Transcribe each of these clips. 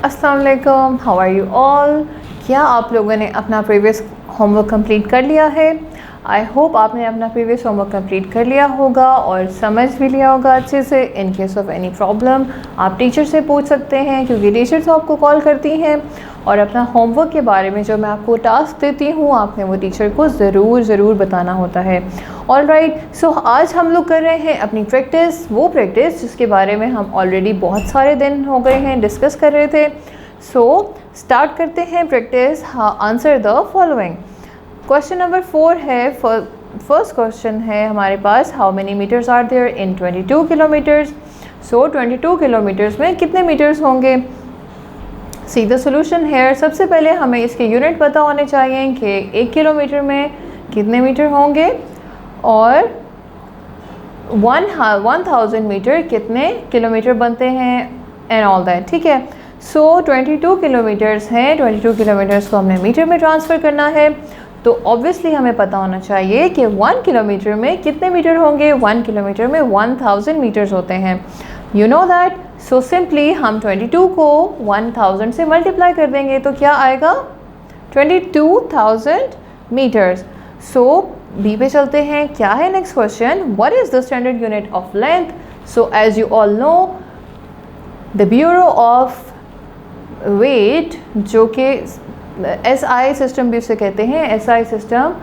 अस्सलाम वालेकुम, how are you all. क्या आप लोगों ने अपना प्रीवियस होमवर्क कंप्लीट कर लिया है? आई होप आपने अपना प्रीवियस होमवर्क कंप्लीट कर लिया होगा और समझ भी लिया होगा अच्छे से। In case of any problem आप टीचर से पूछ सकते हैं, क्योंकि टीचर तो आपको कॉल करती हैं और अपना होमवर्क के बारे में जो मैं आपको टास्क देती हूँ आपने वो टीचर को ज़रूर बताना होता है। ऑल राइट, सो आज हम लोग कर रहे हैं अपनी प्रैक्टिस, वो प्रैक्टिस जिसके बारे में हम ऑलरेडी बहुत सारे दिन हो गए हैं डिस्कस कर रहे थे। सो स्टार्ट करते हैं practice. Answer the following. Question number 4 है। फर्स्ट क्वेश्चन है हमारे पास, how many meters are there in 22 kilometers. So 22 kilometers में कितने मीटर्स होंगे? See the solution here. सबसे पहले हमें इसके यूनिट पता होने चाहिए कि 1 किलोमीटर में कितने मीटर होंगे और 1000 मीटर कितने किलोमीटर बनते हैं एंड ऑल दैट। ठीक है, सो 22 किलोमीटर्स हैं, 22 किलोमीटर्स को हमने मीटर में ट्रांसफ़र करना है, तो ऑब्वियसली हमें पता होना चाहिए कि 1 किलोमीटर में कितने मीटर होंगे। 1 किलोमीटर में 1000 मीटर्स होते हैं, you know that. So simply हम 22 को 1000 से मल्टीप्लाई कर देंगे तो क्या आएगा? 22,000 मीटर्स। सो बी पे चलते हैं। क्या है next question? What is the standard unit of length? So as you all know, the bureau of weight, जो कि SI सिस्टम भी उसे कहते हैं, SI सिस्टम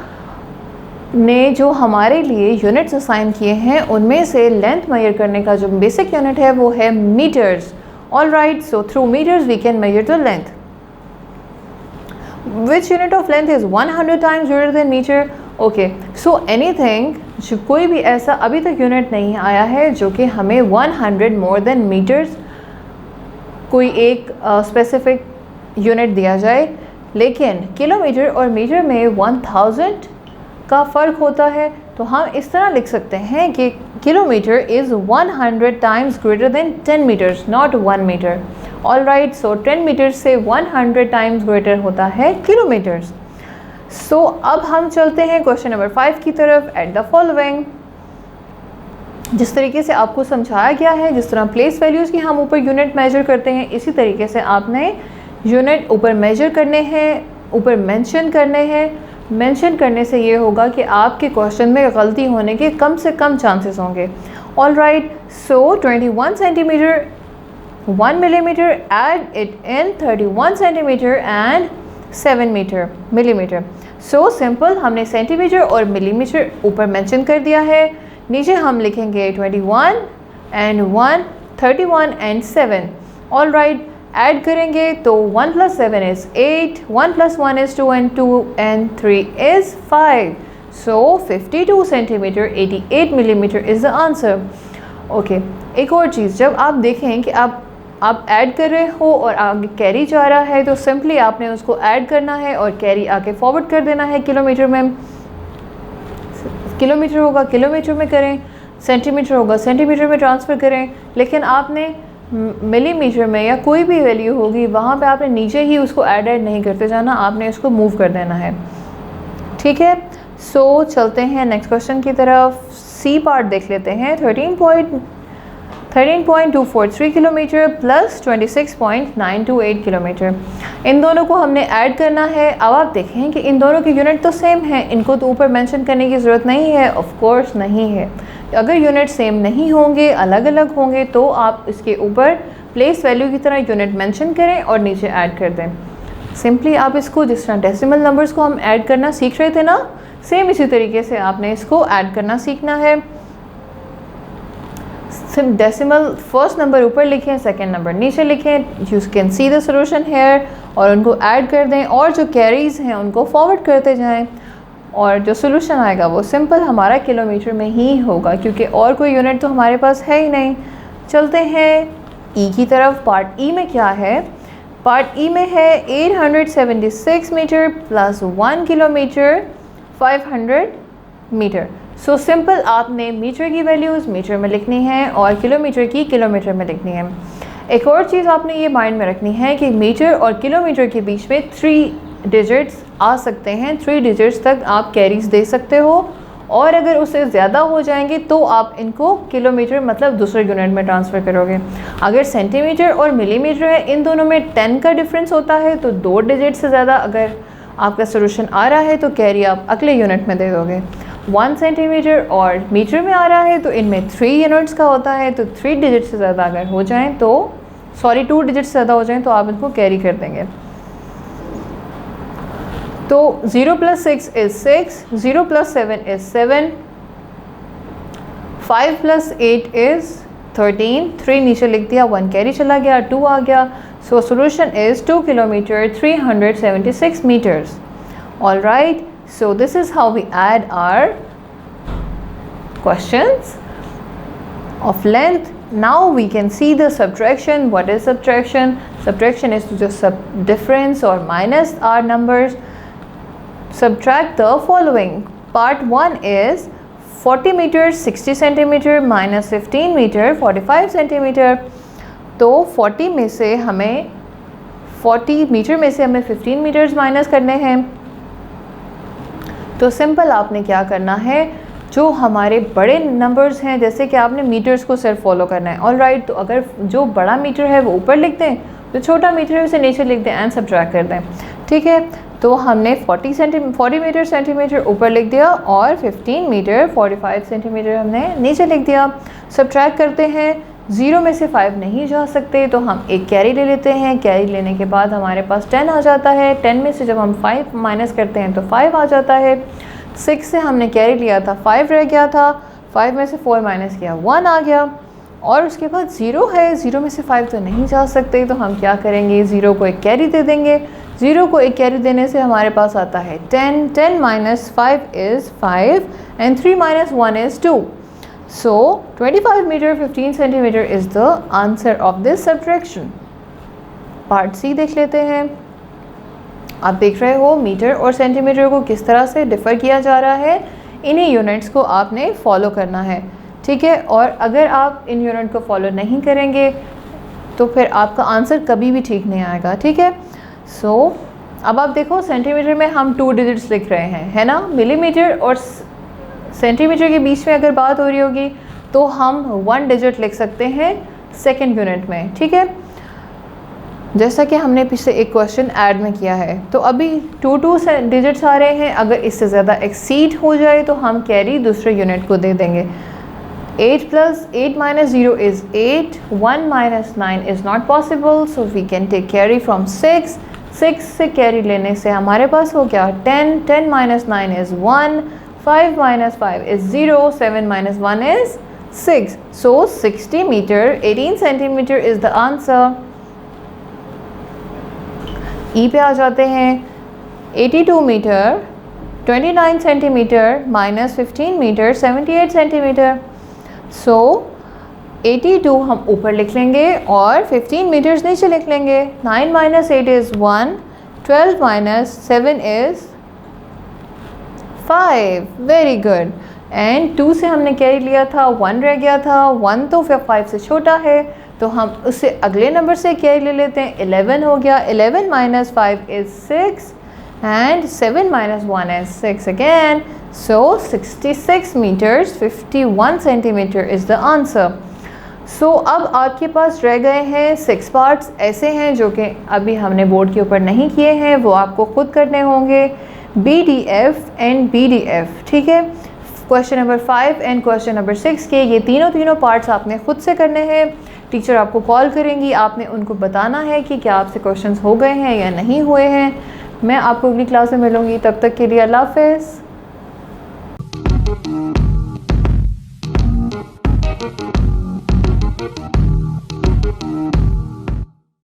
ने जो हमारे लिए यूनिट्स असाइन किए हैं उनमें से लेंथ मेजर करने का जो बेसिक यूनिट है वो है metres. All right, so through metres we can measure the length. Which unit of length is 100 times greater than metre? Okay, so anything, जो कोई भी ऐसा अभी तक यूनिट नहीं आया है जो कि हमें 100 मोर देन मीटर्स कोई एक स्पेसिफिक यूनिट दिया जाए, लेकिन किलोमीटर और मीटर में 1000 का फ़र्क होता है, तो हम इस तरह लिख सकते हैं कि kilometre is 100 times greater than 10 metres, not 1 metre. All right, so 10 metre से 100 टाइम्स ग्रेटर होता है किलोमीटर्स। सो अब हम चलते हैं क्वेश्चन नंबर 5 की तरफ। एट द फॉलोइंग, जिस तरीके से आपको समझाया गया है, जिस तरह प्लेस वैल्यूज़ की हम ऊपर यूनिट मेजर करते हैं, इसी तरीके से आपने यूनिट ऊपर मेजर करने हैं, ऊपर मेंशन करने हैं। मेंशन करने से ये होगा कि आपके क्वेश्चन में गलती होने के कम से कम चांसेस होंगे। All right, so 21 centimetre 1 millimetre, add it in 31 centimetre and 7 millimetre. So simple, हमने सेंटीमीटर और मिलीमीटर ऊपर मेंशन कर दिया है, नीचे हम लिखेंगे 21 and 1, 31 and 7। All right, add करेंगे तो 1 + 7 is 8, 1 + 1 is 2 and 2 and 3 is 5। So 52 centimetre 88 millimetre is the answer. Okay, एक और चीज़, जब आप देखें कि आप ऐड कर रहे हो और आगे कैरी जा रहा है, तो सिंपली आपने उसको ऐड करना है और कैरी आगे फॉरवर्ड कर देना है। किलोमीटर में किलोमीटर होगा किलोमीटर में करें, सेंटीमीटर होगा सेंटीमीटर में ट्रांसफ़र करें, लेकिन आपने मिलीमीटर में या कोई भी वैल्यू होगी वहाँ पे आपने नीचे ही उसको ऐड नहीं करते जाना, आपने इसको मूव कर देना है। ठीक है, सो चलते हैं नेक्स्ट क्वेश्चन की तरफ। सी पार्ट देख लेते हैं। 13.243 किलोमीटर प्लस 26.928 किलोमीटर, इन दोनों को हमने ऐड करना है। अब आप देखें कि इन दोनों की यूनिट तो सेम है, इनको तो ऊपर मेंशन करने की ज़रूरत नहीं है, ऑफ कोर्स नहीं है। अगर यूनिट सेम नहीं होंगे, अलग अलग होंगे, तो आप इसके ऊपर प्लेस वैल्यू की तरह यूनिट मेंशन करें और नीचे ऐड कर दें। सिंपली आप इसको, जिस तरह डेसिमल नंबर्स को हम ऐड करना सीख रहे थे ना, सेम इसी तरीके से आपने इसको ऐड करना सीखना है। डेसिमल फर्स्ट नंबर ऊपर लिखें, सेकंड नंबर नीचे लिखें, you can see the solution here, और उनको ऐड कर दें और जो कैरीज हैं उनको फॉरवर्ड करते जाएं, और जो सोल्यूशन आएगा वो सिंपल हमारा किलोमीटर में ही होगा, क्योंकि और कोई यूनिट तो हमारे पास है ही नहीं। चलते हैं ई की तरफ। पार्ट ई में क्या है? पार्ट ई में है 876 metre plus 1 kilometre 500 metre. So simple आपने मीटर की वैल्यूज़ मीटर में लिखनी है और किलोमीटर की किलोमीटर में लिखनी है। एक और चीज़ आपने ये माइंड में रखनी है कि मीटर और किलोमीटर के बीच में 3 डिजिट्स आ सकते हैं, 3 डिजिट्स तक आप कैरीज दे सकते हो, और अगर उससे ज़्यादा हो जाएंगे तो आप इनको किलोमीटर मतलब दूसरे यूनिट में ट्रांसफ़र करोगे। अगर सेंटीमीटर और मिलीमीटर है, इन दोनों में 10 का डिफरेंस होता है, तो 2 डिजिट से ज़्यादा अगर आपका सोल्यूशन आ रहा है तो कैरी आप अगले यूनिट में दे दोगे। 1 सेंटीमीटर और मीटर में आ रहा है तो इनमें 3 यूनिट्स का होता है, तो 3 डिजिट से ज़्यादा अगर हो जाएं तो 2 डिजिट से ज़्यादा हो जाएं तो आप इनको कैरी कर देंगे। तो 0 + 6 is 6, 0 + 7 is 7, 5 + 8 is 13, 3 नीचे लिख दिया, 1 कैरी चला गया, 2 आ गया। So solution is 2 kilometre 376 meters. All right, so this is how we add our questions of length. Now we can see the subtraction. What is subtraction? Subtraction is to just difference or minus our numbers. Subtract the following. Part 1 is 40 meters 60 centimeter minus 15 meter 45 centimeter. तो 40 में से हमें 40 metre में से हमें 15 metres minus करने हैं। तो सिंपल आपने क्या करना है, जो हमारे बड़े नंबर्स हैं जैसे कि आपने मीटर्स को सिर्फ फॉलो करना है। ऑल राइट, तो अगर जो बड़ा मीटर है वो ऊपर लिख दें, जो छोटा मीटर है उसे नीचे लिख दें एंड सब्ट्रैक्ट कर दें। ठीक है, तो हमने 40 मीटर सेंटीमीटर ऊपर लिख दिया और 15 मीटर 45 सेंटीमीटर हमने नीचे लिख दिया। सब्ट्रैक्ट करते हैं, 0 में से 5 नहीं जा सकते तो हम एक कैरी ले लेते हैं। कैरी लेने के बाद हमारे पास 10 आ जाता है। 10 में से जब हम 5 माइनस करते हैं तो 5 आ जाता है। 6 से हमने कैरी लिया था, 5 रह गया था, 5 में से 4 माइनस किया, 1 आ गया। और उसके बाद 0 है, 0 में से 5 तो नहीं जा सकते तो हम क्या करेंगे, 0 को एक कैरी दे देंगे। 0 को एक कैरी देने से हमारे पास आता है 10, 10 - 5 is 5 and 3 - 1 is 2. So 25 meter 15 centimeter is the answer of this subtraction. Part C देख लेते हैं। आप देख रहे हो मीटर और सेंटीमीटर को किस तरह से डिफ़र किया जा रहा है। इन्हीं यूनिट्स को आपने फॉलो करना है, ठीक है। और अगर आप इन यूनिट को फॉलो नहीं करेंगे तो फिर आपका आंसर कभी भी ठीक नहीं आएगा, ठीक है। सो अब आप देखो, सेंटीमीटर में हम 2 डिजिट्स लिख रहे हैं, है ना। मिलीमीटर और सेंटीमीटर के बीच में अगर बात हो रही होगी तो हम 1 डिजिट लिख सकते हैं सेकेंड यूनिट में, ठीक है। जैसा कि हमने पिछले एक क्वेश्चन ऐड में किया है। तो अभी 2 डिजिट्स आ रहे हैं, अगर इससे ज़्यादा एक्सीड हो जाए तो हम कैरी दूसरे यूनिट को दे देंगे। 8 + 8 - 0 is 8, 1 - 9 is not possible, so we can take carry from 6. 6 से कैरी लेने से हमारे पास हो गया 10, 10 - 9 is 1, 5 - 5 is 0, 7 - 1 is 6. So 60 meter 18 centimeter is the answer. ई पे आ जाते हैं। 82 meter 29 centimeter minus 15 meter 78 centimeter. So 82 हम ऊपर लिख लेंगे और 15 मीटर्स नीचे लिख लेंगे। 9 - 8 is 1, 12 - 7 is 5. Very good. And 2 से हमने कैरी लिया था, 1 रह गया था। 1 तो फिर 5 से छोटा है तो हम उससे अगले नंबर से कैरी ले लेते हैं। 11 हो गया। 11 - 5 is 6 and 7 - 1 is 6 again. So 66 meters 51 centimeter is the answer. So अब आपके पास रह गए हैं 6 पार्ट्स ऐसे हैं जो कि अभी हमने बोर्ड के ऊपर नहीं किए हैं, वो आपको खुद करने होंगे। BDF and BDF, ठीक है। Question number 5 and question number 6 के ये तीनों पार्ट्स आपने खुद से करने हैं। टीचर आपको कॉल करेंगी, आपने उनको बताना है कि क्या आपसे क्वेश्चंस हो गए हैं या नहीं हुए हैं। मैं आपको अगली क्लास में मिलूँगी, तब तक के लिए अल्लाह हाफ़िज़।